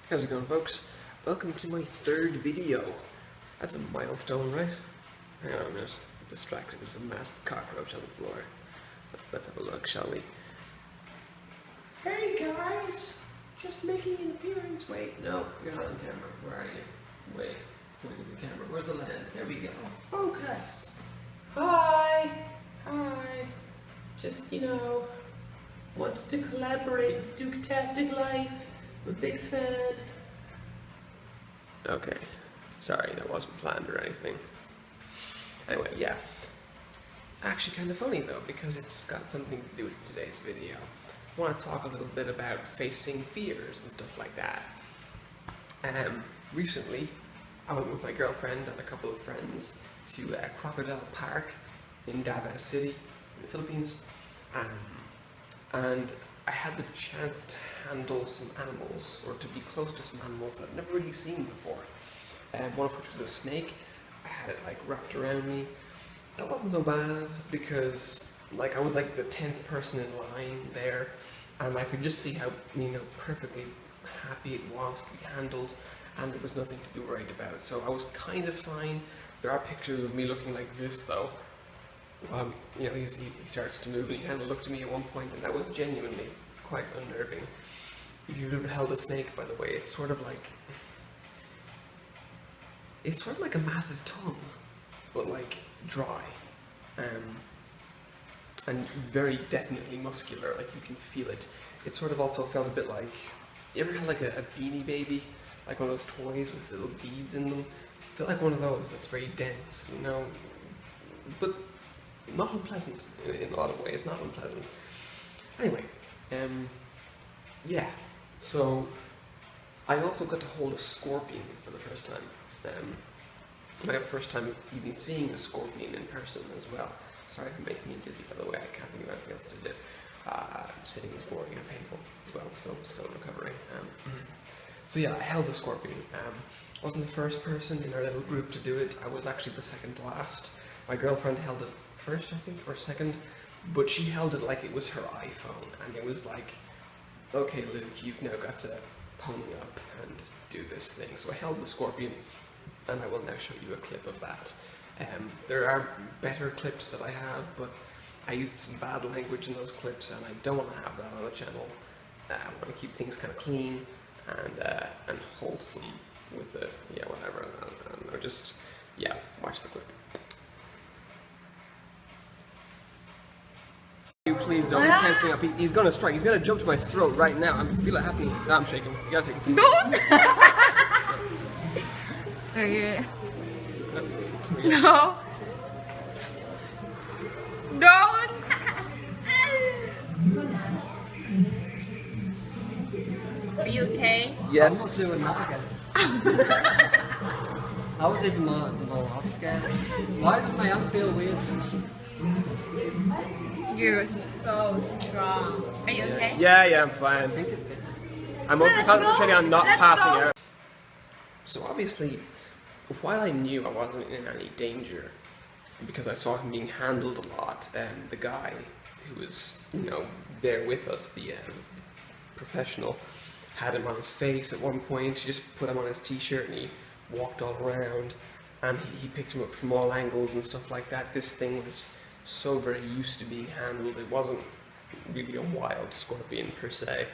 How's it going, folks? Welcome to my third video. That's a milestone, right? Hang on a minute. I'm distracted. There's a massive cockroach on the floor. Let's have a look, shall we? Hey guys! Just making an appearance. Wait, no, you're not on camera. Where are you? Wait, look at the camera. Where's the lens? There we go. Focus! Hi! Hi! Just, wanted to collaborate with Duke-tastic Life. I'm a big fan. Okay. Sorry, that wasn't planned or anything. Anyway, yeah. Actually kind of funny though, because it's got something to do with today's video. I want to talk a little bit about facing fears and stuff like that. Recently, I went with my girlfriend and a couple of friends to Crocodile Park in Davao City, in the Philippines. And I had the chance to handle some animals, or to be close to some animals that I'd never really seen before. One of which was a snake. I had it wrapped around me. That wasn't so bad because I was the 10th person in line there, and I could just see how perfectly happy it was to be handled, and there was nothing to be worried about. So I was kind of fine. There are pictures of me looking like this though. He starts to move and he kind of looked at me at one point, and that was genuinely quite unnerving. If you've ever held a snake, by the way, it's sort of like a massive tongue, but dry, and very definitely muscular. You can feel it. It sort of also felt a bit like, you ever had a Beanie Baby, one of those toys with little beads in them? It felt like one of those that's very dense, but not unpleasant in a lot of ways. Not unpleasant. Anyway, yeah. So I also got to hold a scorpion for the first time. My first time even seeing a scorpion in person as well. Sorry for making me dizzy, by the way. I can't think of anything else to do. Sitting is boring and painful. Well, still recovering. So yeah, I held the scorpion. I wasn't the first person in our little group to do it. I was actually the second to last. My girlfriend held it first, I think, or second, but she held it like it was her iPhone, and it was okay, Luke, you've now got to pony up and do this thing. So I held the scorpion, and I will now show you a clip of that. There are better clips that I have, but I used some bad language in those clips, and I don't want to have that on the channel. I want to keep things kind of clean and wholesome with it. Yeah, whatever. I don't know, just, yeah, watch the clip. Please don't. He's tensing up. He's gonna strike. He's gonna jump to my throat right now. I feel it happening. No, I'm shaking. You gotta take it. No. Don't. Are you okay? Yes. I'm not doing that again. I was even more scared. Why does my arm feel weird? You're so strong. Are you okay? Yeah, I'm fine. I'm mostly concentrating on not passing out. So obviously, while I knew I wasn't in any danger, because I saw him being handled a lot, the guy who was, there with us, the professional, had him on his face at one point. He just put him on his t-shirt and he walked all around, and he picked him up from all angles and stuff like that. This thing was so very used to being handled. It wasn't really a wild scorpion per se.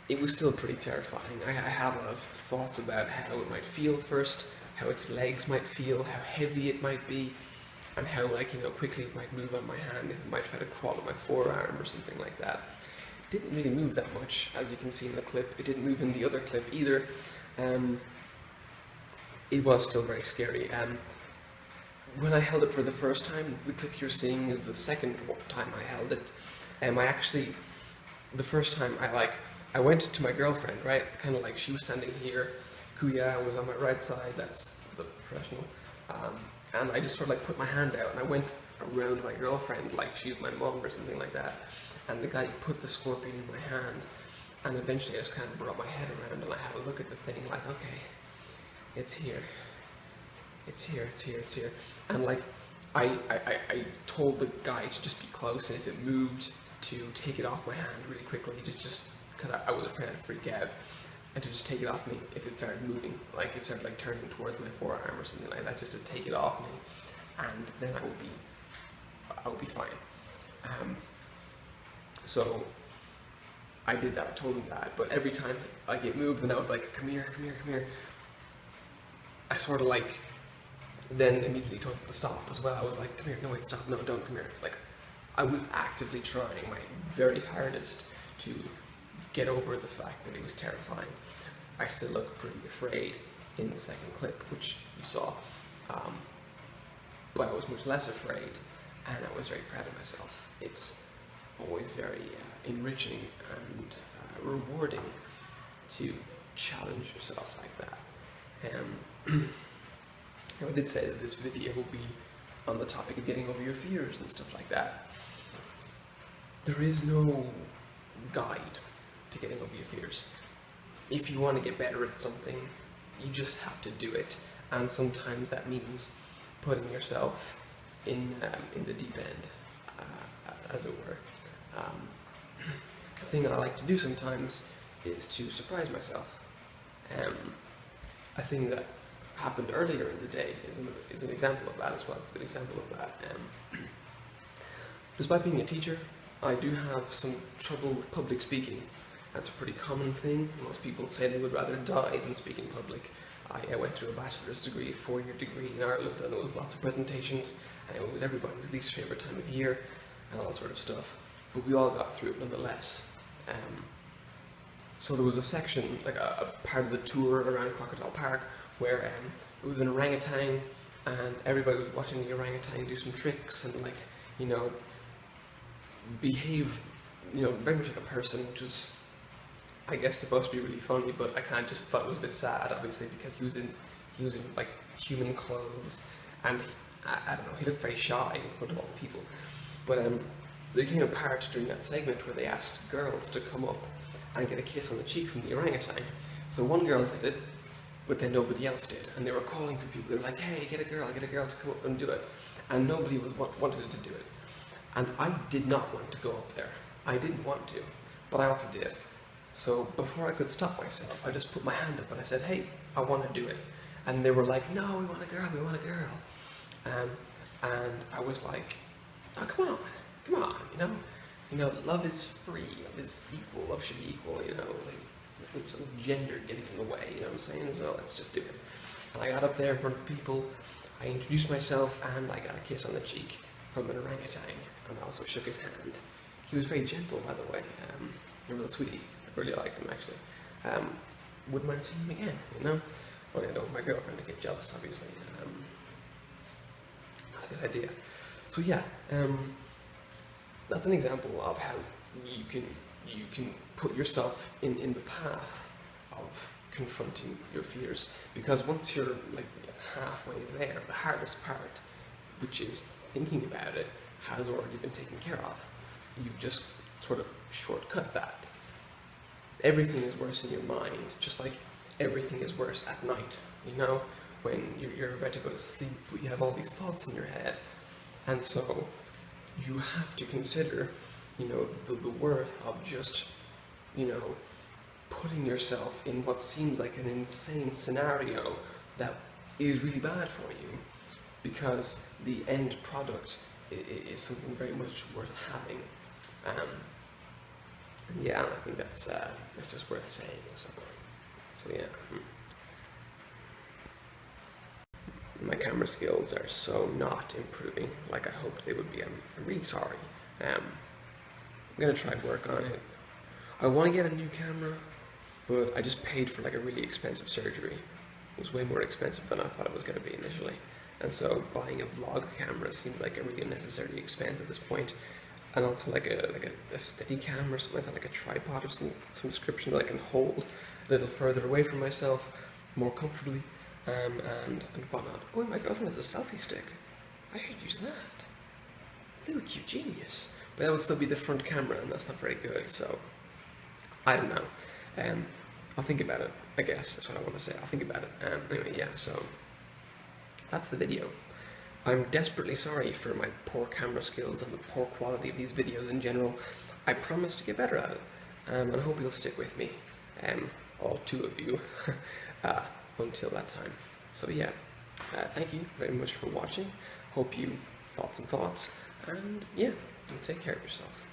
It was still pretty terrifying. I had a lot of thoughts about how it might feel first, how its legs might feel, how heavy it might be, and how quickly it might move on my hand, if it might try to crawl on my forearm or something like that. It didn't really move that much, as you can see in the clip. It didn't move in the other clip either. It was still very scary. When I held it for the first time, the clip you're seeing is the second time I held it. The first time I went to my girlfriend, right? Kind of she was standing here, Kuya was on my right side, that's the professional. And I just sort of put my hand out and I went around my girlfriend like she was my mom or something like that. And the guy put the scorpion in my hand, and eventually I just kind of brought my head around and I had a look at the thing okay, it's here. It's here. And I told the guy to just be close, and if it moved, to take it off my hand really quickly, just because I was afraid I'd freak out, and to just take it off me if it started moving, like if it started like turning towards my forearm or something like that, just to take it off me, and then I would be fine. So I did that, I told him that, but every time like it moved and I was like, come here, come here, come here, I sort of like then immediately told him to stop as well. I was like, come here, no wait, stop, no, don't, come here. Like, I was actively trying my very hardest to get over the fact that it was terrifying. I still look pretty afraid in the second clip, which you saw, but I was much less afraid, and I was very proud of myself. It's always very enriching and rewarding to challenge yourself like that. I did say that this video will be on the topic of getting over your fears and stuff like that. There is no guide to getting over your fears. If you want to get better at something, you just have to do it, and sometimes that means putting yourself in the deep end, as it were. The thing I like to do sometimes is to surprise myself. A thing that happened earlier in the day is an example of that as well. It's a good example of that. Despite being a teacher, I do have some trouble with public speaking. That's a pretty common thing. Most people say they would rather die than speak in public. I went through a bachelor's degree, a 4-year degree in Ireland, and there was lots of presentations, and it was everybody's least favourite time of year, and all that sort of stuff. But we all got through it nonetheless. So there was a section, like a part of the tour around Crocodile Park, where it was an orangutan, and everybody was watching the orangutan do some tricks and, like, you know, behave, you know, very much like a person, which was, I guess, supposed to be really funny, but I kind of just thought it was a bit sad, obviously, because he was in like human clothes, and I don't know, he looked very shy in front of all the people. But there came a part during that segment where they asked girls to come up and get a kiss on the cheek from the orangutan. So one girl did it, but then nobody else did, and they were calling for people. They were like, hey, get a girl to come up and do it, and nobody wanted to do it. And I did not want to go up there. I didn't want to, but I also did. So before I could stop myself, I just put my hand up and I said, hey, I want to do it. And they were like, no, we want a girl, we want a girl. And I was like, oh, come on, you know, love is free, love is equal, love should be equal, you know, like, there's some gender getting in the way, you know what I'm saying? So let's just do it. And I got up there in front of people, I introduced myself, and I got a kiss on the cheek from an orangutan, and I also shook his hand. He was very gentle, by the way, a real sweetie. I really liked him, actually. Wouldn't mind seeing him again, you know? But I don't want my girlfriend to get jealous, obviously. Not a good idea. So yeah, that's an example of how you can put yourself in the path of confronting your fears, because once you're like halfway there, the hardest part, which is thinking about it, has already been taken care of. You've just sort of shortcut that. Everything is worse in your mind, just like everything is worse at night, you know, when you're about to go to sleep, but you have all these thoughts in your head. And so you have to consider, you know, the worth of just, you know, putting yourself in what seems like an insane scenario that is really bad for you, because the end product is something very much worth having. And yeah, I think that's just worth saying. So yeah. My camera skills are so not improving like I hoped they would be. I'm really sorry. I'm gonna try to work on it. I want to get a new camera, but I just paid for like a really expensive surgery. It was way more expensive than I thought it was going to be initially. And so buying a vlog camera seemed like a really unnecessary expense at this point. And also like a steady cam or something like that, like a tripod or some description that I can hold a little further away from myself, more comfortably, and whatnot. Oh, my girlfriend has a selfie stick. I should use that. Little cute genius. But that would still be the front camera, and that's not very good, so I don't know. I'll think about it, I guess, that's what I want to say. I'll think about it. Anyway, yeah, so that's the video. I'm desperately sorry for my poor camera skills and the poor quality of these videos in general. I promise to get better at it. and I hope you'll stick with me, all two of you, until that time. So yeah, thank you very much for watching. Hope you thought some thoughts, and yeah, take care of yourself.